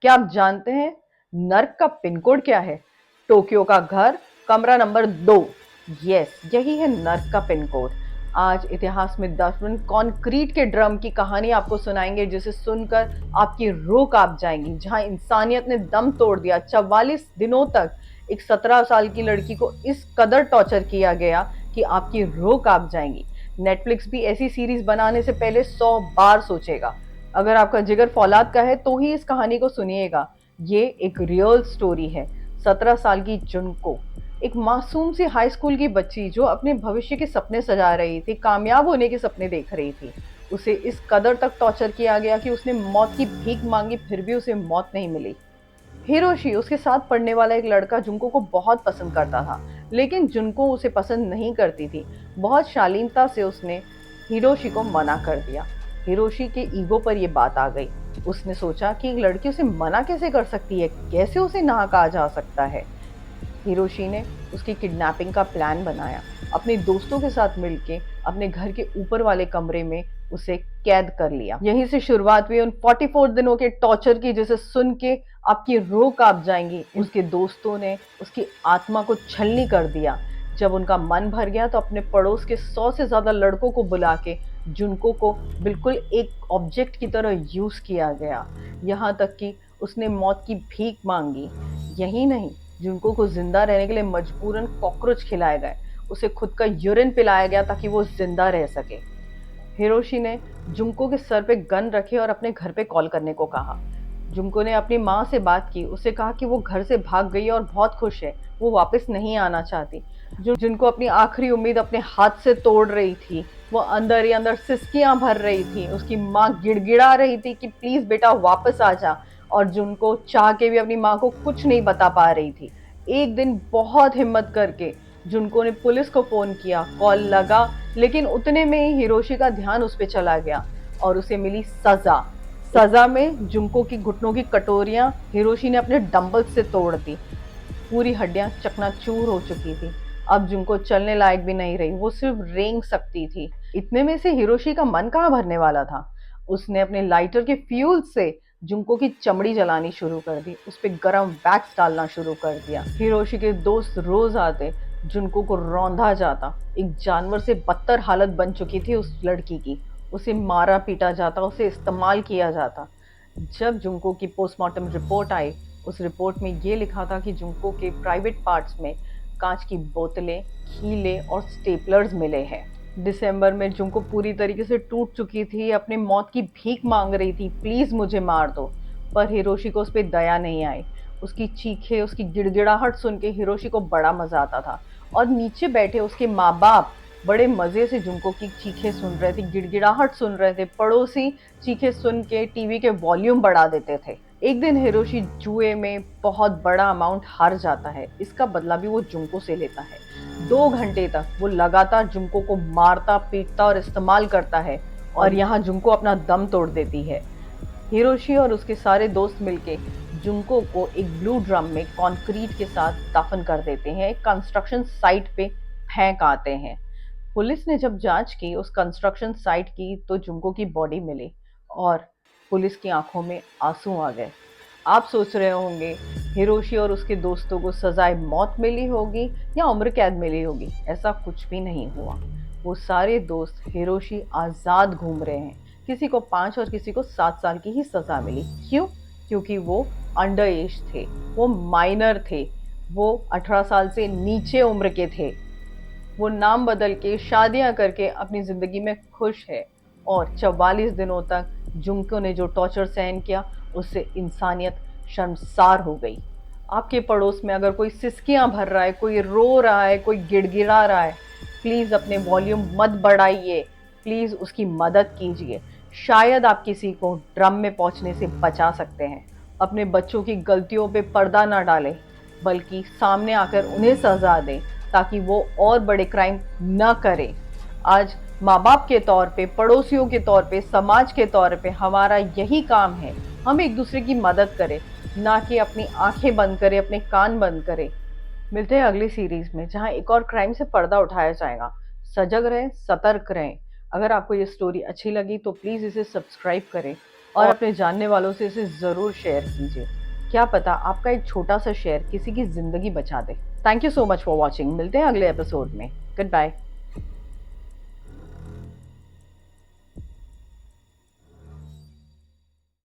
क्या आप जानते हैं नर्क का पिन कोड क्या है? टोक्यो का घर, कमरा नंबर 2। यस, यही है नर्क का पिन कोड। आज इतिहास में 10 मिनट कंक्रीट के ड्रम की कहानी आपको सुनाएंगे, जिसे सुनकर आपकी रूह कांप जाएगी। जहां इंसानियत ने दम तोड़ दिया, 44 दिनों तक एक 17 साल की लड़की को इस कदर टॉर्चर किया गया कि आपकी रूह कांप जाएगी। नेटफ्लिक्स भी ऐसी सीरीज बनाने से पहले 100 बार सोचेगा। अगर आपका जिगर फौलाद का है तो ही इस कहानी को सुनिएगा। ये एक रियल स्टोरी है। 17 साल की जुनको, एक मासूम सी हाई स्कूल की बच्ची जो अपने भविष्य के सपने सजा रही थी, कामयाब होने के सपने देख रही थी। उसे इस कदर तक टॉर्चर किया गया कि उसने मौत की भीख मांगी, फिर भी उसे मौत नहीं मिली। हिरोशी, उसके साथ पढ़ने वाला एक लड़का जुनको को बहुत पसंद करता था, लेकिन जुनको उसे पसंद नहीं करती थी। बहुत शालीनता से उसने हिरोशी को मना कर दिया। हिरोशी के ईगो पर यह बात आ गई। उसने सोचा कि एक लड़की उसे मना कैसे कर सकती है, कैसे उसे ना कहा जा सकता है। हिरोशी ने उसकी किडनैपिंग का प्लान बनाया। अपने दोस्तों के साथ मिलके अपने घर के ऊपर वाले कमरे में उसे कैद कर लिया। यहीं से शुरुआत हुई उन 44 दिनों के टॉर्चर की, जिसे सुन के आपकी रूह कांप जाएंगी। उसके दोस्तों ने उसकी आत्मा को छलनी कर दिया। जब उनका मन भर गया तो अपने पड़ोस के 100 से ज्यादा लड़कों को बुला के जुनको को बिल्कुल एक ऑब्जेक्ट की तरह यूज किया गया। यहाँ तक कि उसने मौत की भीख मांगी। यही नहीं, जुनको को जिंदा रहने के लिए मजबूरन कॉकरोच खिलाए गए। उसे खुद का यूरिन पिलाया गया ताकि वो जिंदा रह सके। हिरोशी ने जुनको के सर पे गन रखे और अपने घर पे कॉल करने को कहा। जुनको ने अपनी माँ से बात की, उसे कहा कि वो घर से भाग गई और बहुत खुश है, वो वापस नहीं आना चाहती। जिनको अपनी आखिरी उम्मीद अपने हाथ से तोड़ रही थी, वो अंदर ही अंदर सिसकियां भर रही थी। उसकी माँ गिड़गिड़ा रही थी कि प्लीज बेटा वापस आ जा, और जुनको चाह के भी अपनी माँ को कुछ नहीं बता पा रही थी। एक दिन बहुत हिम्मत करके जुनको ने पुलिस को फोन किया। कॉल लगा, लेकिन उतने में ही हिरोशी का ध्यान उस पर चला गया और उसे मिली सजा। सजा में जुनको की घुटनों की कटोरियां हिरोशी ने अपने डंबल से तोड़ दी। पूरी हड्डियां चकनाचूर हो चुकी थी। अब जुनको चलने लायक भी नहीं रही, वो सिर्फ रेंग सकती थी। इतने में से हिरोशी का मन कहाँ भरने वाला था। उसने अपने लाइटर के फ्यूल से जुनको की चमड़ी जलानी शुरू कर दी, उस पर गर्म वैक्स डालना शुरू कर दिया। हिरोशी के दोस्त रोज आते, जुनको को रौंदा जाता। एक जानवर से बदतर हालत बन चुकी थी उस लड़की की। उसे मारा पीटा जाता, उसे इस्तेमाल किया जाता। जब जुनको की पोस्टमार्टम रिपोर्ट आई, उस रिपोर्ट में ये लिखा था कि जुनको के प्राइवेट पार्ट्स में कांच की बोतलें, कीले और स्टेपलर्स मिले हैं। दिसंबर में जुनको पूरी तरीके से टूट चुकी थी, अपनी मौत की भीख मांग रही थी, प्लीज मुझे मार दो। पर हिरोशी को उस पर दया नहीं आई। उसकी चीखें, उसकी गिड़गिड़ाहट सुन के हिरोशी को बड़ा मजा आता था, और नीचे बैठे उसके माँ बाप बड़े मजे से जुनको की चीखें सुन रहे थे, गिड़गिड़ाहट सुन रहे थे। पड़ोसी चीखें सुन के टीवी के वॉल्यूम बढ़ा देते थे। एक दिन हिरोशी जुए में बहुत बड़ा अमाउंट हार जाता है। इसका बदला भी वो जुनको से लेता है। 2 घंटे तक वो लगातार जुनको को मारता पीटता और इस्तेमाल करता है, और यहाँ जुनको अपना दम तोड़ देती है। हिरोशी और उसके सारे दोस्त मिलके जुनको को एक ब्लू ड्रम में कंक्रीट के साथ दफन कर देते हैं। एक कंस्ट्रक्शन साइट पे फेंक आते हैं। पुलिस ने जब जांच की उस कंस्ट्रक्शन साइट की, तो जुनको की बॉडी मिली और पुलिस की आंखों में आंसू आ गए। आप सोच रहे होंगे हिरोशी और उसके दोस्तों को सजाए मौत मिली होगी या उम्र कैद मिली होगी। ऐसा कुछ भी नहीं हुआ। वो सारे दोस्त हिरोशी आज़ाद घूम रहे हैं। किसी को 5 और किसी को 7 साल की ही सजा मिली। क्यों? क्योंकि वो अंडर एज थे, वो माइनर थे, वो 18 साल से नीचे उम्र के थे। वो नाम बदल के शादियां करके अपनी जिंदगी में खुश है। और 44 दिनों तक जुंको ने जो टॉर्चर सहन किया, उससे इंसानियत शर्मसार हो गई। आपके पड़ोस में अगर कोई सिसकियां भर रहा है, कोई रो रहा है, कोई गिड़गिड़ा रहा है, प्लीज अपने वॉल्यूम मत बढ़ाइए, प्लीज उसकी मदद कीजिए। शायद आप किसी को ड्रम में पहुंचने से बचा सकते हैं। अपने बच्चों की गलतियों पे पर्दा ना डालें, बल्कि सामने आकर उन्हें सजा दें, ताकि वो और बड़े क्राइम न करें। आज माँ बाप के तौर पे, पड़ोसियों के तौर पे, समाज के तौर पे हमारा यही काम है। हम एक दूसरे की मदद करें, ना कि अपनी आंखें बंद करें, अपने कान बंद करें। मिलते हैं अगली सीरीज में, जहां एक और क्राइम से पर्दा उठाया जाएगा। सजग रहें, सतर्क रहें। अगर आपको ये स्टोरी अच्छी लगी तो प्लीज इसे सब्सक्राइब करें और और अपने जानने वालों से इसे ज़रूर शेयर कीजिए। क्या पता आपका एक छोटा सा शेयर किसी की ज़िंदगी बचा दे। Thank you so much for watching. मिलते हैं अगले एपिसोड में। Good bye.